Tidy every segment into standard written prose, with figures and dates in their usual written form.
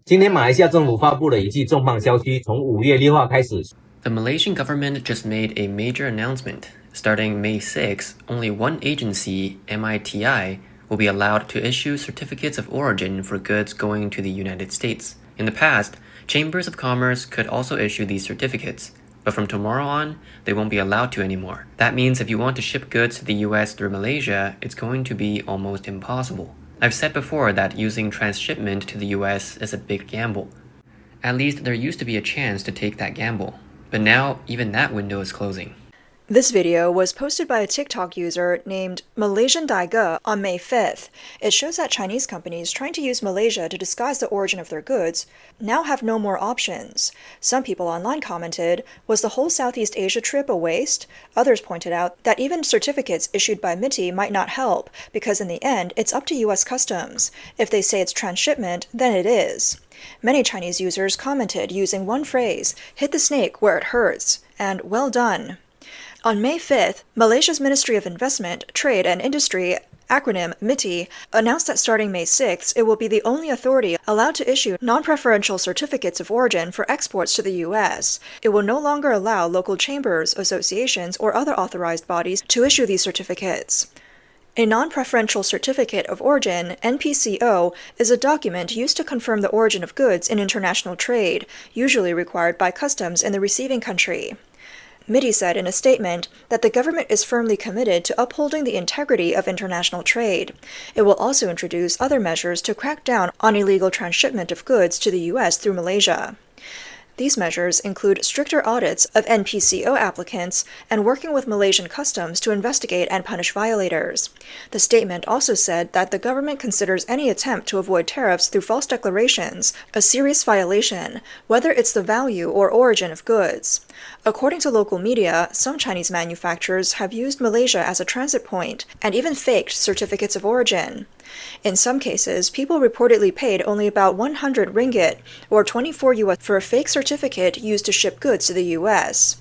今天马来西亚政府发布了一记重磅消息，从5月6号开始。The Malaysian government just made a major announcement. Starting May 6, only one agency, MITI, will be allowed to issue certificates of origin for goods going to the United States. In the past, chambers of commerce could also issue these certificates, but from tomorrow on, they won't be allowed to anymore. That means if you want to ship goods to the US through Malaysia, it's going to be almost impossible. I've said before that using transshipment to the US is a big gamble. At least there used to be a chance to take that gamble, but now even that window is closing. This video was posted by a TikTok user named Malaysian Daiga on May 5th. It shows that Chinese companies trying to use Malaysia to disguise the origin of their goods now have no more options. Some people online commented, was the whole Southeast Asia trip a waste? Others pointed out that even certificates issued by MITI might not help, because in the end, it's up to US Customs. If they say it's transshipment, then it is. Many Chinese users commented using one phrase, hit the snake where it hurts, and well done. On May 5th, Malaysia's Ministry of Investment, Trade and Industry, acronym MITI, announced that starting May 6th, it will be the only authority allowed to issue non-preferential certificates of origin for exports to the U.S. It will no longer allow local chambers, associations, or other authorized bodies to issue these certificates. A non-preferential certificate of origin, NPCO, is a document used to confirm the origin of goods in international trade, usually required by customs in the receiving country. MITI said in a statement that the government is firmly committed to upholding the integrity of international trade. It will also introduce other measures to crack down on illegal transshipment of goods to the U.S. through Malaysia. These measures include stricter audits of NPCO applicants and working with Malaysian customs to investigate and punish violators. The statement also said that the government considers any attempt to avoid tariffs through false declarations a serious violation, whether it's the value or origin of goods. According to local media, some Chinese manufacturers have used Malaysia as a transit point and even faked certificates of origin. In some cases, people reportedly paid only about 100 ringgit, or 24 US, for a fake certificate used to ship goods to the U.S.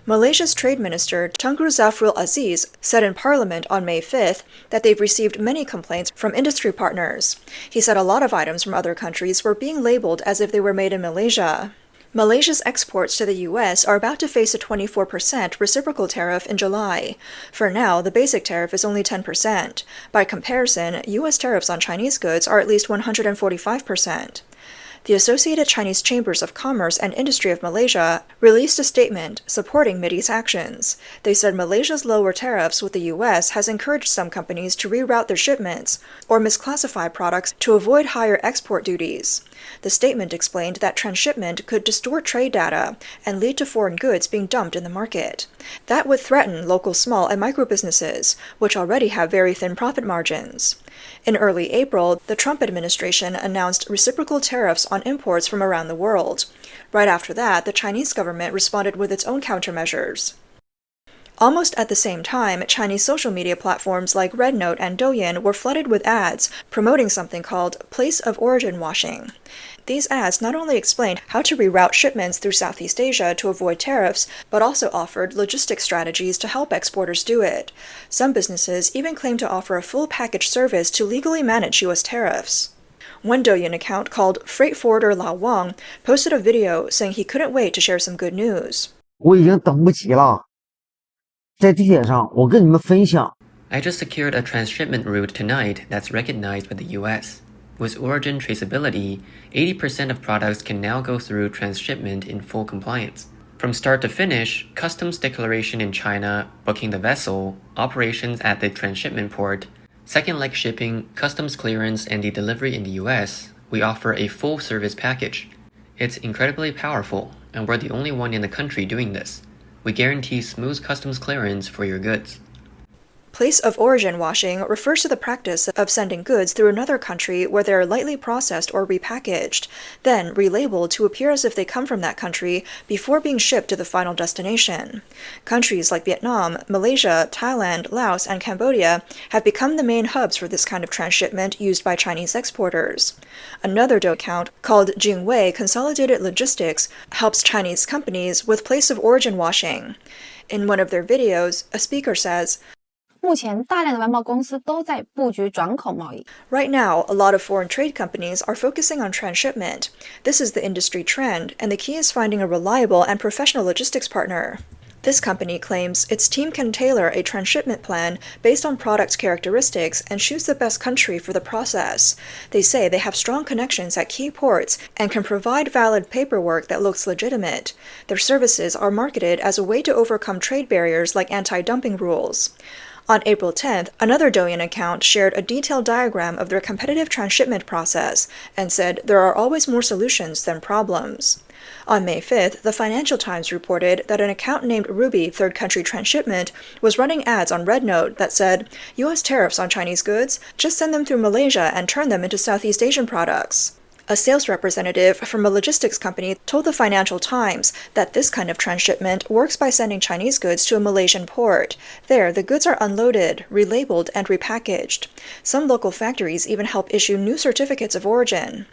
Malaysia's Trade Minister Tengku Zafrul Aziz said in Parliament on May 5th that they've received many complaints from industry partners. He said a lot of items from other countries were being labeled as if they were made in Malaysia. Malaysia's exports to the U.S. are about to face a 24% reciprocal tariff in July. For now, the basic tariff is only 10%. By comparison, U.S. tariffs on Chinese goods are at least 145%. The Associated Chinese Chambers of Commerce and Industry of Malaysia released a statement supporting MITI's actions. They said Malaysia's lower tariffs with the U.S. has encouraged some companies to reroute their shipments or misclassify products to avoid higher export duties. The statement explained that transshipment could distort trade data and lead to foreign goods being dumped in the market. That would threaten local small and micro businesses, which already have very thin profit margins. In early April, the Trump administration announced reciprocal tariffs on imports from around the world. Right after that, the Chinese government responded with its own countermeasures. Almost at the same time, Chinese social media platforms like RedNote and Douyin were flooded with ads promoting something called place of origin washing. These ads not only explained how to reroute shipments through Southeast Asia to avoid tariffs, but also offered logistic strategies to help exporters do it. Some businesses even claimed to offer a full package service to legally manage U.S. tariffs. One Douyin account called Freight Forwarder Lao Wang posted a video saying he couldn't wait to share some good news. 我已经等不及了，在地铁上，我跟你们分享。 I just secured a transshipment route tonight that's recognized by the US. With origin traceability, 80% of products can now go through transshipment in full compliance. From start to finish, customs declaration in China, booking the vessel, operations at the transshipment port, second leg shipping, customs clearance, and the delivery in the US, we offer a full service package. It's incredibly powerful, and we're the only one in the country doing this. We guarantee smooth customs clearance for your goods. Place of origin washing refers to the practice of sending goods through another country where they are lightly processed or repackaged, then relabeled to appear as if they come from that country before being shipped to the final destination. Countries like Vietnam, Malaysia, Thailand, Laos, and Cambodia have become the main hubs for this kind of transshipment used by Chinese exporters. Another Douyin account called Jingwei Consolidated Logistics helps Chinese companies with place of origin washing. In one of their videos, a speaker says, 目前大量的外贸公司都在布局转口贸易。 Right now, a lot of foreign trade companies are focusing on transshipment. This is the industry trend, and the key is finding a reliable and professional logistics partner. This company claims its team can tailor a transshipment plan based on product characteristics and choose the best country for the process. They say they have strong connections at key ports and can provide valid paperwork that looks legitimate. Their services are marketed as a way to overcome trade barriers like anti-dumping rules. On April 10th, another Douyin account shared a detailed diagram of their competitive transshipment process and said there are always more solutions than problems. On May 5th, the Financial Times reported that an account named Ruby Third Country Transshipment was running ads on RedNote that said, U.S. tariffs on Chinese goods, just send them through Malaysia and turn them into Southeast Asian products. A sales representative from a logistics company told the Financial Times that this kind of transshipment works by sending Chinese goods to a Malaysian port. There, the goods are unloaded, relabeled, and repackaged. Some local factories even help issue new certificates of origin.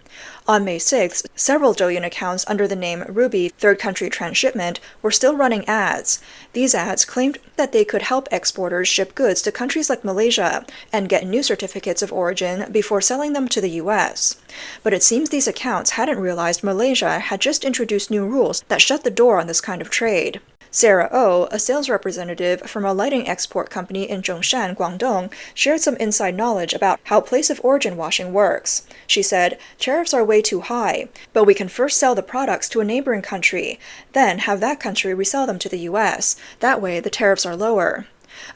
On May 6th, several Douyin accounts under the name Ruby Third Country Transshipment were still running ads. These ads claimed that they could help exporters ship goods to countries like Malaysia and get new certificates of origin before selling them to the U.S. But it seems these accounts hadn't realized Malaysia had just introduced new rules that shut the door on this kind of trade. Sarah Oh, a sales representative from a lighting export company in Zhongshan, Guangdong, shared some inside knowledge about how place of origin washing works. She said, tariffs are way too high, but we can first sell the products to a neighboring country, then have that country resell them to the U.S. That way, the tariffs are lower.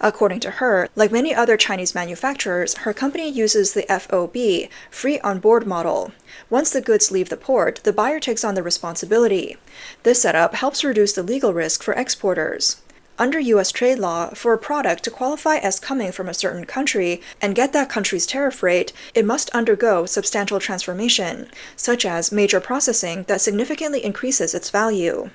According to her, like many other Chinese manufacturers, her company uses the FOB, free on board model. Once the goods leave the port, the buyer takes on the responsibility. This setup helps reduce the legal risk for exporters. Under U.S. trade law, for a product to qualify as coming from a certain country and get that country's tariff rate, it must undergo substantial transformation, such as major processing that significantly increases its value.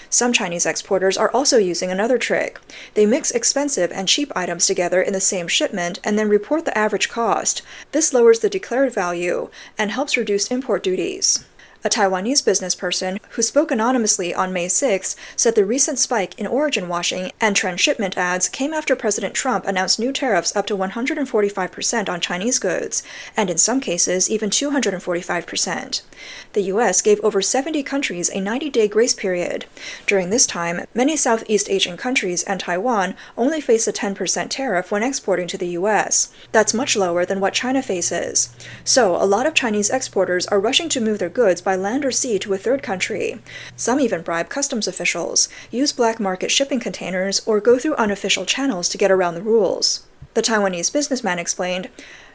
Some Chinese exporters are also using another trick. They mix expensive and cheap items together in the same shipment and then report the average cost. This lowers the declared value and helps reduce import duties. A Taiwanese businessperson who spoke anonymously on May 6 said the recent spike in origin washing and transshipment ads came after President Trump announced new tariffs up to 145% on Chinese goods, and in some cases even 245%. The U.S. gave over 70 countries a 90-day grace period. During this time, many Southeast Asian countries and Taiwan only face a 10% tariff when exporting to the U.S. That's much lower than what China faces. So, a lot of Chinese exporters are rushing to move their goods by land or sea to a third country. Some even bribe customs officials, use black market shipping containers, or go through unofficial channels to get around the rules. The Taiwanese businessman explained,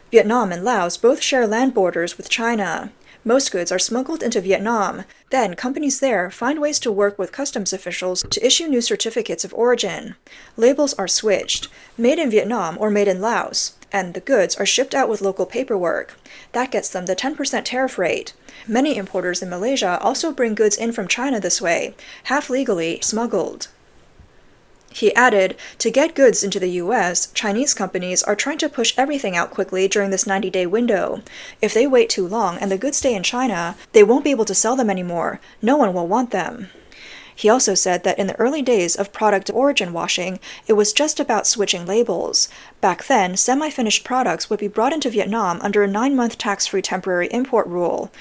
Vietnam and Laos both share land borders with China. Most goods are smuggled into Vietnam. Then, companies there find ways to work with customs officials to issue new certificates of origin. Labels are switched, made in Vietnam or made in Laos, and the goods are shipped out with local paperwork. That gets them the 10% tariff rate. Many importers in Malaysia also bring goods in from China this way, half legally, smuggled. He added, to get goods into the U.S., Chinese companies are trying to push everything out quickly during this 90-day window. If they wait too long and the goods stay in China, they won't be able to sell them anymore. No one will want them. He also said that in the early days of product origin washing, it was just about switching labels. Back then, semi-finished products would be brought into Vietnam under a 9-month tax-free temporary import rule.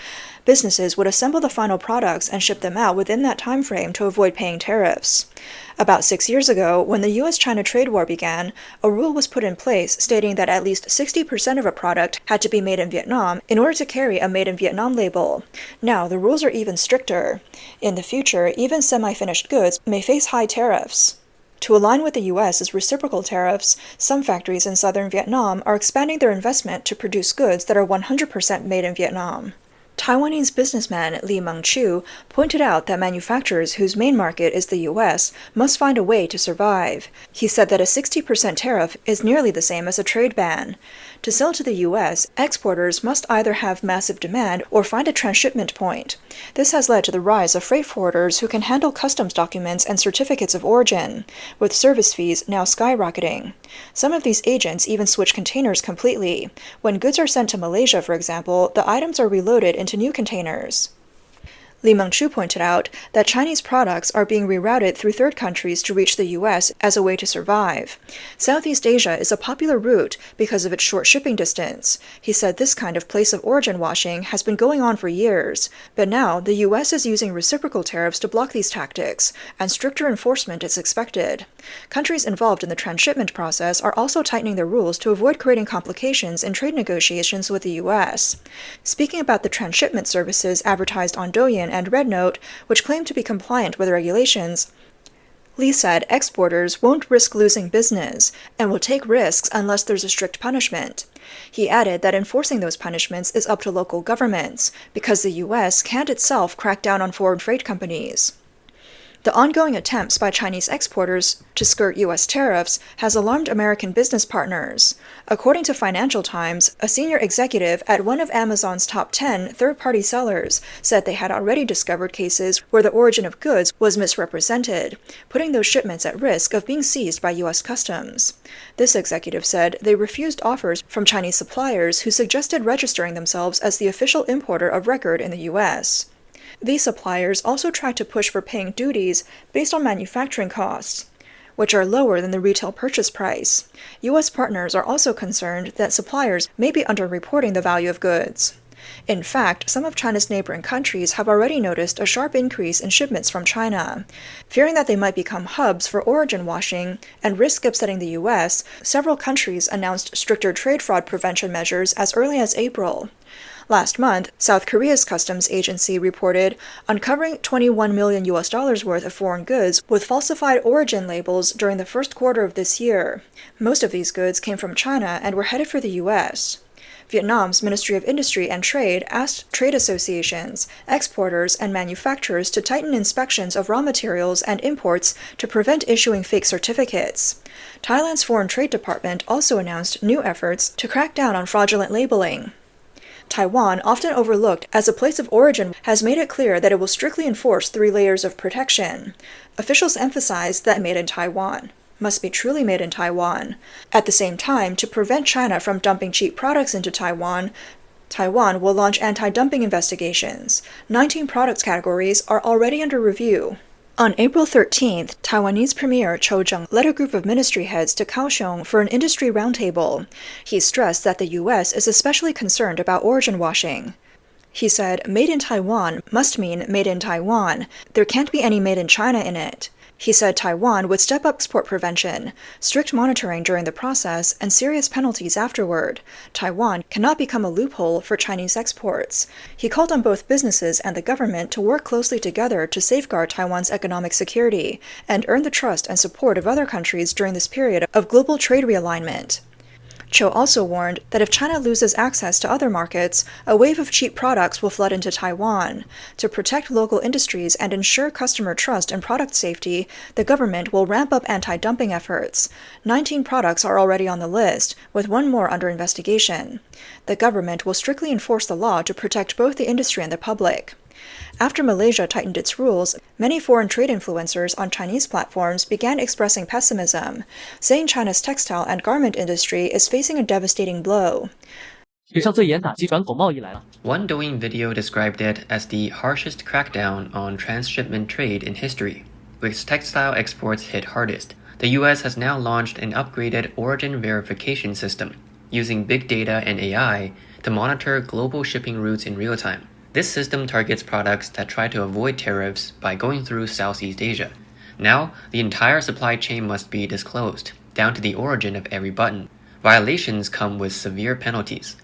Businesses would assemble the final products and ship them out within that time frame to avoid paying tariffs. About 6 years ago, when the U.S.-China trade war began, a rule was put in place stating that at least 60% of a product had to be made in Vietnam in order to carry a Made in Vietnam label. Now, the rules are even stricter. In the future, even semi-finished goods may face high tariffs. To align with the U.S.'s reciprocal tariffs, some factories in southern Vietnam are expanding their investment to produce goods that are 100% made in Vietnam. Taiwanese businessman Li Mengchu pointed out that manufacturers whose main market is the U.S. must find a way to survive. He said that a 60% tariff is nearly the same as a trade ban. To sell to the U.S., exporters must either have massive demand or find a transshipment point. This has led to the rise of freight forwarders who can handle customs documents and certificates of origin, with service fees now skyrocketing. Some of these agents even switch containers completely. When goods are sent to Malaysia, for example, the items are reloaded into new containers. Li Mengchu pointed out that Chinese products are being rerouted through third countries to reach the U.S. as a way to survive. Southeast Asia is a popular route because of its short shipping distance. He said this kind of place of origin washing has been going on for years, but now the U.S. is using reciprocal tariffs to block these tactics, and stricter enforcement is expected. Countries involved in the transshipment process are also tightening their rules to avoid creating complications in trade negotiations with the U.S. Speaking about the transshipment services advertised on Douyin and RedNote, which claim to be compliant with regulations, Li said exporters won't risk losing business and will take risks unless there's a strict punishment. He added that enforcing those punishments is up to local governments, because the U.S. can't itself crack down on foreign freight companies. The ongoing attempts by Chinese exporters to skirt U.S. tariffs has alarmed American business partners. According to Financial Times, a senior executive at one of Amazon's top 10 third-party sellers said they had already discovered cases where the origin of goods was misrepresented, putting those shipments at risk of being seized by U.S. Customs. This executive said they refused offers from Chinese suppliers who suggested registering themselves as the official importer of record in the U.S. These suppliers also tried to push for paying duties based on manufacturing costs, which are lower than the retail purchase price. U.S. partners are also concerned that suppliers may be underreporting the value of goods. In fact, some of China's neighboring countries have already noticed a sharp increase in shipments from China. Fearing that they might become hubs for origin washing and risk upsetting the U.S., several countries announced stricter trade fraud prevention measures as early as April. Last month, South Korea's customs agency reported uncovering $21 million worth of foreign goods with falsified origin labels during the first quarter of this year. Most of these goods came from China and were headed for the U.S. Vietnam's Ministry of Industry and Trade asked trade associations, exporters, and manufacturers to tighten inspections of raw materials and imports to prevent issuing fake certificates. Thailand's Foreign Trade Department also announced new efforts to crack down on fraudulent labeling. Taiwan, often overlooked as a place of origin, has made it clear that it will strictly enforce 3 layers of protection. Officials emphasized that made in Taiwan must be truly made in Taiwan. At the same time, to prevent China from dumping cheap products into Taiwan, Taiwan will launch anti-dumping investigations. 19 product categories are already under review. On April 13th, Taiwanese Premier Chou Zheng led a group of ministry heads to Kaohsiung for an industry roundtable. He stressed that the U.S. is especially concerned about origin washing. He said, "Made in Taiwan must mean made in Taiwan. There can't be any made in China in it." He said Taiwan would step up export prevention, strict monitoring during the process, and serious penalties afterward. Taiwan cannot become a loophole for Chinese exports. He called on both businesses and the government to work closely together to safeguard Taiwan's economic security and earn the trust and support of other countries during this period of global trade realignment. Cho also warned that if China loses access to other markets, a wave of cheap products will flood into Taiwan. To protect local industries and ensure customer trust and product safety, the government will ramp up anti-dumping efforts. 19 products are already on the list, with 1 more under investigation. The government will strictly enforce the law to protect both the industry and the public. After Malaysia tightened its rules, many foreign trade influencers on Chinese platforms began expressing pessimism, saying China's textile and garment industry is facing a devastating blow. One Douyin video described it as the harshest crackdown on transshipment trade in history, with textile exports hit hardest. The U.S. has now launched an upgraded origin verification system, using big data and AI to monitor global shipping routes in real time. This system targets products that try to avoid tariffs by going through Southeast Asia. Now, the entire supply chain must be disclosed, down to the origin of every button. Violations come with severe penalties.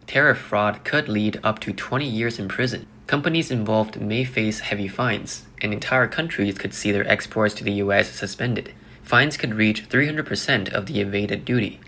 Tariff fraud could lead up to 20 years in prison. Companies involved may face heavy fines, and entire countries could see their exports to the U.S. suspended. Fines could reach 300% of the evaded duty,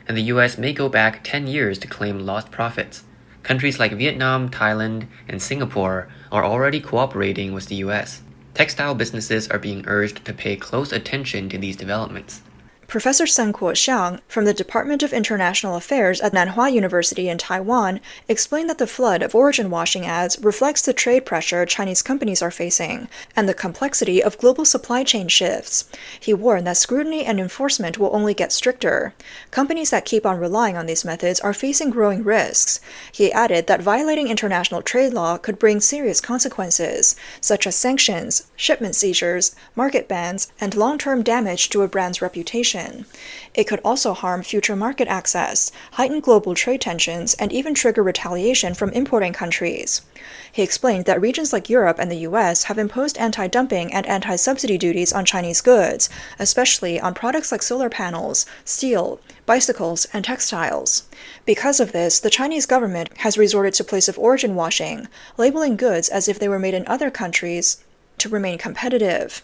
and the U.S. may go back 10 years to claim lost profits. Countries like Vietnam, Thailand, and Singapore are already cooperating with the U.S. Textile businesses are being urged to pay close attention to these developments. Professor Sun Kuo-xiang from the Department of International Affairs at Nanhua University in Taiwan explained that the flood of origin washing ads reflects the trade pressure Chinese companies are facing and the complexity of global supply chain shifts. He warned that scrutiny and enforcement will only get stricter. Companies that keep on relying on these methods are facing growing risks. He added that violating international trade law could bring serious consequences, such as sanctions, shipment seizures, market bans, and long-term damage to a brand's reputation. It could also harm future market access, heighten global trade tensions, and even trigger retaliation from importing countries. He explained that regions like Europe and the US have imposed anti-dumping and anti-subsidy duties on Chinese goods, especially on products like solar panels, steel, bicycles, and textiles. Because of this, the Chinese government has resorted to place of origin washing, labeling goods as if they were made in other countries to remain competitive.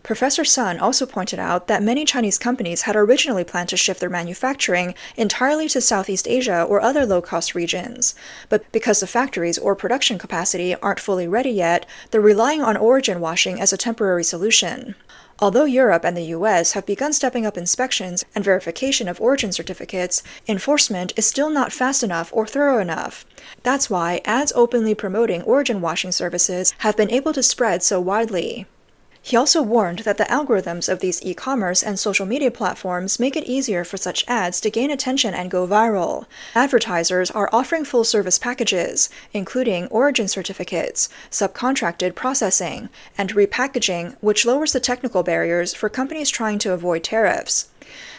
Professor Sun also pointed out that many Chinese companies had originally planned to shift their manufacturing entirely to Southeast Asia or other low-cost regions, but because the factories or production capacity aren't fully ready yet, they're relying on origin washing as a temporary solution. Although Europe and the US have begun stepping up inspections and verification of origin certificates, enforcement is still not fast enough or thorough enough. That's why ads openly promoting origin washing services have been able to spread so widely. He also warned that the algorithms of these e-commerce and social media platforms make it easier for such ads to gain attention and go viral. Advertisers are offering full-service packages, including origin certificates, subcontracted processing, and repackaging, which lowers the technical barriers for companies trying to avoid tariffs.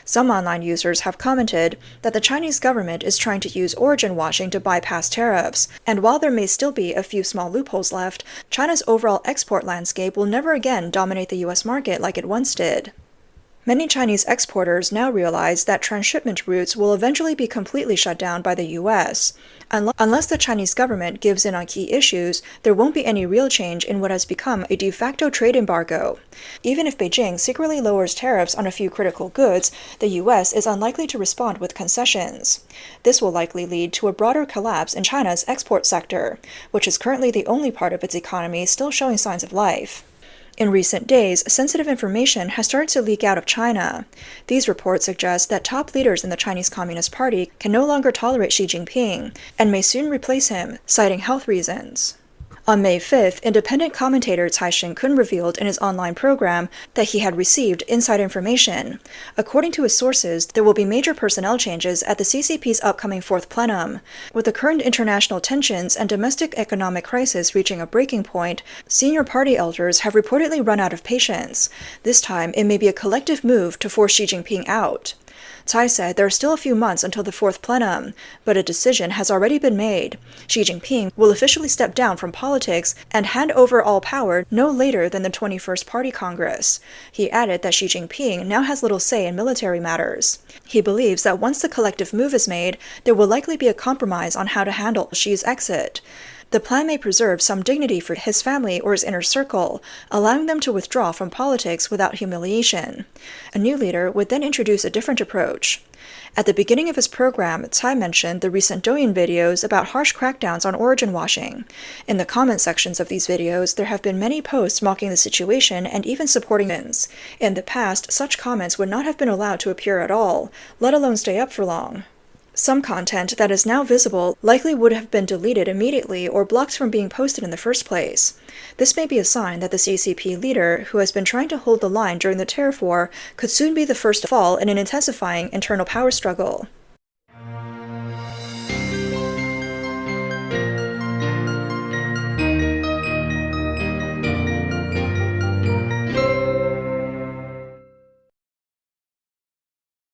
Some online users have commented that the Chinese government is trying to use origin washing to bypass tariffs, and while there may still be a few small loopholes left, China's overall export landscape will never again dominate the US market like it once did. Many Chinese exporters now realize that transshipment routes will eventually be completely shut down by the US. Unless the Chinese government gives in on key issues, there won't be any real change in what has become a de facto trade embargo. Even if Beijing secretly lowers tariffs on a few critical goods, the US is unlikely to respond with concessions. This will likely lead to a broader collapse in China's export sector, which is currently the only part of its economy still showing signs of life. In recent days, sensitive information has started to leak out of China. These reports suggest that top leaders in the Chinese Communist Party can no longer tolerate Xi Jinping and may soon replace him, citing health reasons. On May 5th, independent commentator Cai Shin-kun revealed in his online program that he had received inside information. According to his sources, there will be major personnel changes at the CCP's upcoming fourth plenum. With the current international tensions and domestic economic crisis reaching a breaking point, senior party elders have reportedly run out of patience. This time, it may be a collective move to force Xi Jinping out. Tsai said there are still a few months until the fourth plenum, but a decision has already been made. Xi Jinping will officially step down from politics and hand over all power no later than the 21st Party Congress. He added that Xi Jinping now has little say in military matters. He believes that once the collective move is made, there will likely be a compromise on how to handle Xi's exit. The plan may preserve some dignity for his family or his inner circle, allowing them to withdraw from politics without humiliation. A new leader would then introduce a different approach. At the beginning of his program, Tsai mentioned the recent Douyin videos about harsh crackdowns on origin washing. In the comment sections of these videos, there have been many posts mocking the situation and even supporting it. In the past, such comments would not have been allowed to appear at all, let alone stay up for long. Some content that is now visible likely would have been deleted immediately or blocked from being posted in the first place. This may be a sign that the CCP leader, who has been trying to hold the line during the tariff war, could soon be the first to fall in an intensifying internal power struggle.